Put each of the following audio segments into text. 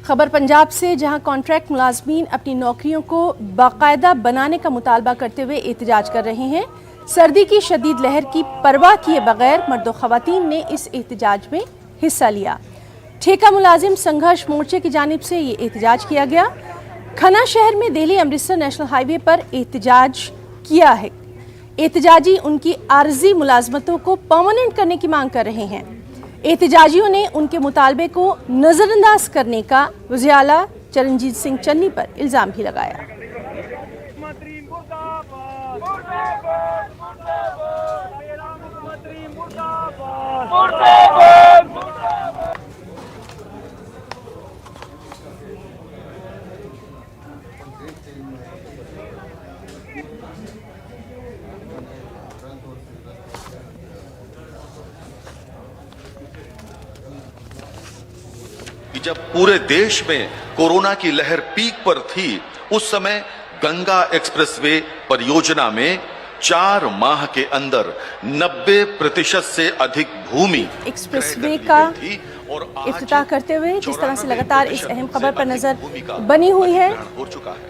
खबर पंजाब से, जहां कॉन्ट्रैक्ट मुलाजमीन अपनी नौकरियों को बाकायदा बनाने का मुतालबा करते हुए एहतजाज कर रहे हैं। सर्दी की शदीद लहर की परवाह किए बगैर मर्द ख़वातीन ने इस एहतजाज में हिस्सा लिया। ठेका मुलाजिम संघर्ष मोर्चे की जानिब से ये एहतजाज किया गया। खन्ना शहर में दिल्ली अमृतसर नेशनल हाईवे पर एहतजाज किया है। एहतजाजी उनकी आर्जी मुलाजमतों को परमानेंट करने की मांग कर रहे हैं। एहतजाजियों ने उनके मुतालबे को नजरअंदाज करने का वज़ीर आला चरणजीत सिंह चन्नी पर इल्जाम भी लगाया। जब पूरे देश में कोरोना की लहर पीक पर थी, उस समय गंगा एक्सप्रेसवे परियोजना में 4 माह के अंदर 90% से अधिक भूमि एक्सप्रेसवे का इफ्तिताह करते हुए जिस तरह से लगातार इस अहम खबर पर नजर बनी हुई है, हो चुका है।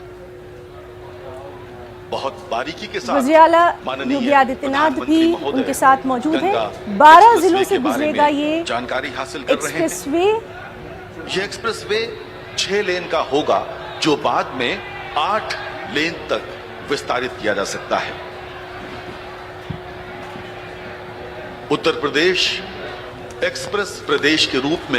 बहुत बारीकी के साथ वज़ीर आला योगी आदित्यनाथ भी उनके साथ मौजूद है। 12 जिलों से गुजरेगा ये जानकारी हासिल कर रहे हैं। एक्सप्रेसवे। ये एक्सप्रेसवे 6 लेन का होगा, जो बाद में 8 लेन तक विस्तारित किया जा सकता है। उत्तर प्रदेश एक्सप्रेस प्रदेश के रूप में